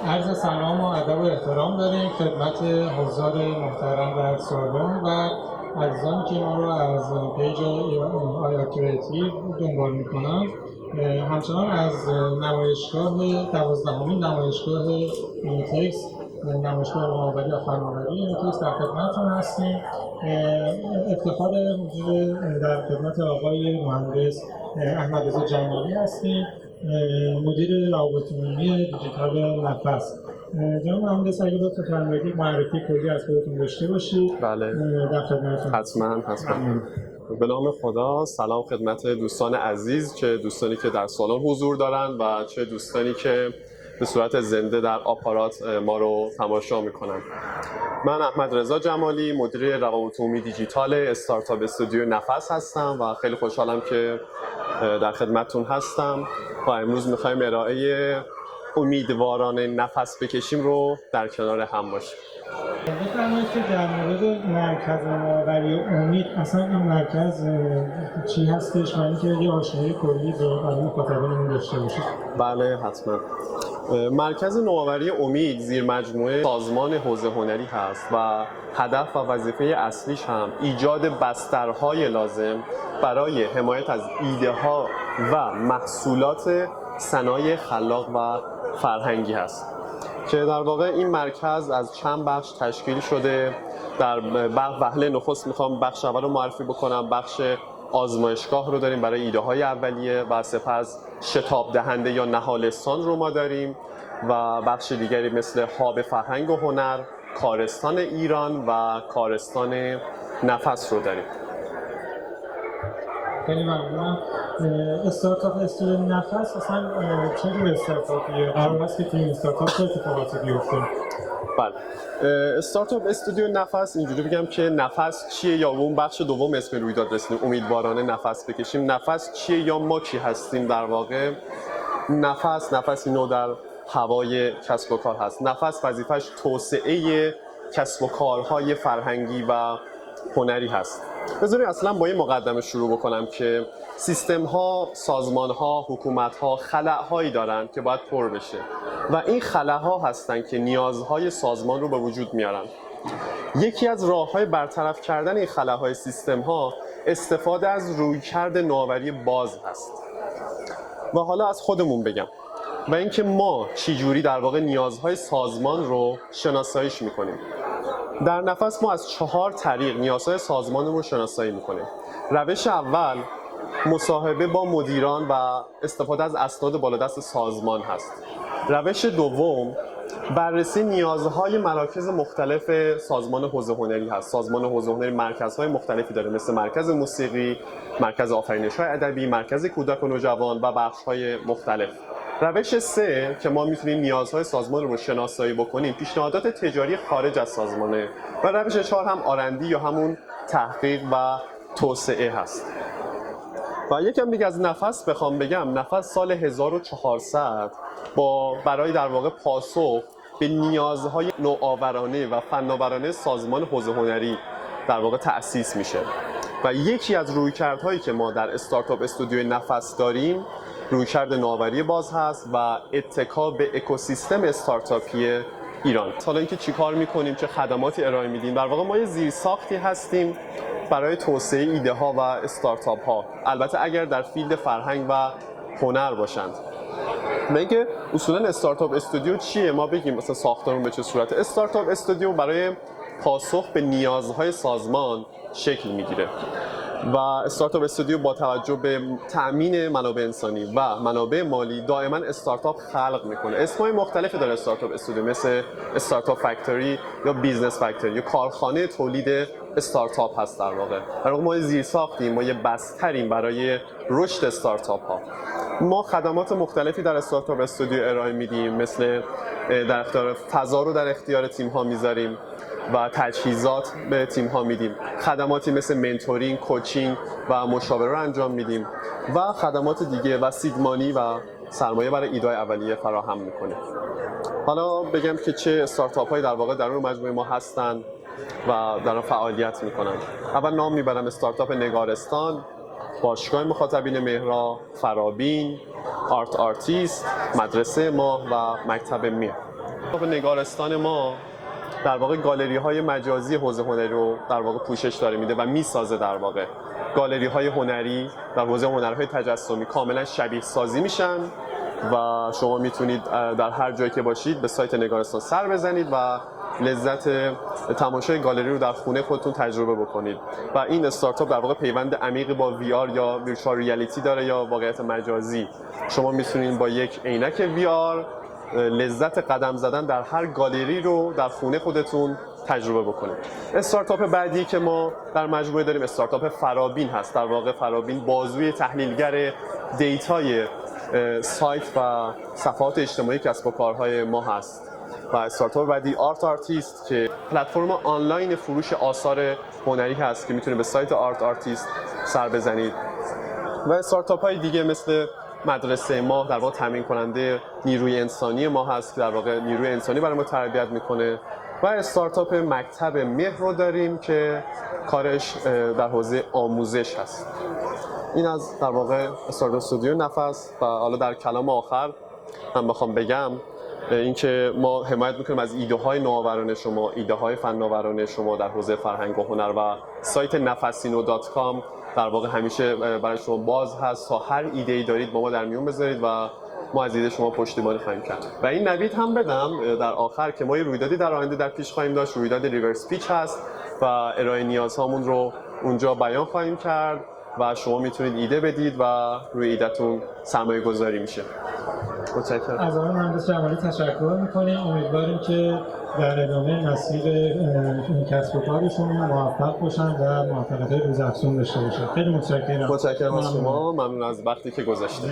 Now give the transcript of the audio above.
عرض سلام و ادب و احترام داریم خدمت حضار محترم در سالن و عزیزانی که ما رو از پیج آیا کریتیو دنبال میکنن. همچنان از نمایشگاه 12مین نمایشگاه اینوتکس، نمایشگاه نوآوری و فناوری اینوتکس در خدمتتون هستیم. افتخار حضور در خدمت آقای مهندس احمد رضا جمالی هستیم، مدیر روابط عمومی دیجیتال نفس. جناب مهندس اگه لطف فرمایید معرفی کلی از خودتون داشته باشید. بله، در خدمتتون. حتما. به نام خدا. سلام خدمت دوستان عزیز، چه دوستانی که در سالن حضور دارند و چه دوستانی که به صورت زنده در آپارات ما رو تماشا میکنند. من احمد رضا جمالی، مدیر روابط عمومی دیجیتال استارتاپ استودیو نفس هستم و خیلی خوشحالم که در خدمتتون هستم و امروز میخوایم ارائه امیدوارانه نفس بکشیم رو در کنار هم باشیم. بفرمایید که در مورد مرکز نوآوری امید اصلا این مرکز چی هستش و اینکه یه آشنایی کلی برای مخاطبانمون داشته باشید. بله، حتما. مرکز نوآوری امید زیر مجموعه سازمان حوزه هنری هست و هدف و وظیفه اصلیش هم ایجاد بسترهای لازم برای حمایت از ایده ها و محصولات صنایع خلاق و فرهنگی هست که در واقع این مرکز از چند بخش تشکیل شده. در وهله نخست میخوام بخش اول رو معرفی بکنم. بخش آزمایشگاه رو داریم برای ایده های اولیه و سپس شتاب دهنده یا نهالستان رو ما داریم و بخش دیگری مثل هاب فرهنگ و هنر، کارستان ایران و کارستان نفس رو داریم. خیلی ممنونم. استارتاپ استودیو نفس اصلا چه جور استارتاپیه؟ قرار هست که توی این استارتاپ چه اتفاقاتی بیفته؟ بله، استارتاپ استودیو نفس اینجوری بگم که نفس چیه یا اون بخش دوم اسم رویداد رسیدیم امیدوارانه نفس بکشیم. نفس چیه یا ما کی هستیم؟ در واقع نفسی نوع در هوای کسب و کار هست. نفس وظیفش توسعه کسب و کارهای فرهنگی و هنری هست. بذارید اصلا با یه مقدمه شروع بکنم که سیستم ها، سازمان ها، حکومت ها خلاهایی دارن که باید پر بشه و این خلاها هستن که نیازهای سازمان رو به وجود میارن. یکی از راه‌های برطرف کردن این خلاهای سیستم ها استفاده از رویکرد نوآوری باز هست. و حالا از خودمون بگم و اینکه ما چجوری در واقع نیازهای سازمان رو شناساییش میکنیم. در نفس ما از 4 طریق نیازهای سازمانمون رو شناسایی میکنیم. روش اول مصاحبه با مدیران و استفاده از اسناد بالادست سازمان هست. روش دوم بررسی نیازهای مراکز مختلف سازمان حوزه هنری هست. سازمان حوزه هنری مرکزهای مختلفی داره مثل مرکز موسیقی، مرکز آفرینش‌های ادبی، مرکز کودک و نوجوان و بخش‌های مختلف. روش سه که ما میتونیم نیازهای سازمان رو شناسایی بکنیم پیشنهادات تجاری خارج از سازمانه و روش 4 هم آرندی یا همون تحقیق و توسعه هست. و یکم دیگه از نفس بخوام بگم، نفس سال 1400 برای در واقع پاسخ به نیازهای نوآورانه و فناورانه سازمان حوزه هنری در واقع تأسیس میشه و یکی از رویکردهایی که ما در استارتاپ استودیو نفس داریم رویکرد نوآوری باز هست و اتکا به اکوسیستم استارتاپی ایران. حالا اینکه چیکار میکنیم، چه خدماتی ارائه میدیم، در واقع ما یه زیرساختی هستیم برای توسعه ایده ها و استارتاپ ها، البته اگر در فیلد فرهنگ و هنر باشند. میگه اصولا استارتاپ استودیو چیه؟ ما بگیم مثلا ساختارون به چه صورت. استارتاپ استودیو برای پاسخ به نیازهای سازمان شکل میگیره و استارتاپ استودیو با توجه به تأمین منابع انسانی و منابع مالی دائما استارتاپ خلق میکنه. اسمای مختلفی داره استارتاپ استودیو، مثل استارتاپ فکتوری یا بیزنس فکتوری یا کارخانه تولید استارتاپ هست. در واقع ما زیر ساختیم، ما یه بستریم برای رشد استارتاپ ها. ما خدمات مختلفی در استارتاپ استودیو ارائه میدیم، مثل در اختیار فضا رو در اختیار تیم ها میذاریم و تجهیزات به تیم ها میدیم. خدماتی مثل منتورینگ، کوچینگ و مشاوره رو انجام میدیم و خدمات دیگه و سیدمانی و سرمایه برای ایده اولیه فراهم میکنیم. حالا بگم که چه استارتاپ هایی در واقع در اون مجموعه ما هستن و در اون فعالیت میکنن. اول نام میبرم استارتاپ نگارستان، باشگاه مخاطبین مهرا، فرابین، آرت آرتیست، مدرسه ما و مکتب میر. به نگارستان ما در واقع گالری های مجازی حوزه هنری رو در واقع پوشش داره میده و میسازه. در واقع گالری های هنری در حوزه هنرهای تجسمی کاملا شبیه سازی میشن و شما میتونید در هر جایی که باشید به سایت نگارستان سر بزنید و لذت تماشای گالری رو در خونه خودتون تجربه بکنید. و این استارتاپ در واقع پیوند عمیقی با VR یا ویرچوال ریالیتی داره یا واقعیت مجازی. شما میتونید با یک عینک VR لذت قدم زدن در هر گالری رو در خونه خودتون تجربه بکنید. استارتاپ بعدی که ما در مجموعه داریم استارتاپ فرابین هست. در واقع فرابین بازوی تحلیلگر دیتای سایت و صفحات اجتماعی کسب و کارهای ما هست. و استارتاپ بعدی آرت آرتیست که پلتفرم آنلاین فروش آثار هنری هست که میتونید به سایت آرت آرتیست سر بزنید. و استارتاپ های دیگه مثل مدرسه ما در واقع تامین کننده نیروی انسانی ما هست که در واقع نیروی انسانی برای ما تربیت میکنه. و استارتاپ مکتب مهر رو داریم که کارش در حوزه آموزش هست. این از در واقع استارتاپ استودیو نفس. و حالا در کلام آخر من بخوام بگم اینکه ما حمایت میکنیم از ایده های نوآورانه شما، ایده های فناورانه شما در حوزه فرهنگ و هنر و سایت nafasino.com در واقع همیشه برای شما باز هست تا هر ایده ای دارید با ما در میون بذارید و ما از ایده شما پشتیبانی خواهیم کرد. و این نوید هم بدم در آخر که ما یه رویدادی در آینده در پیش خواهیم داشت. رویداد ریورس پیچ هست و ارائه نیازهامون رو اونجا بیان خواهیم کرد و شما میتونید ایده بدید و روی ایدهتون سرمایه گذاری میشه. متشکرم. از آقای مهندس جمالی تشکر میکنیم. امیدواریم که در ادامه مسیر کسب و کارشون موفق باشن و موفقیت روزافزون داشته باشن. خیلی متشکرم. متشکرم از شما. ممنون از وقتی که گذاشتید.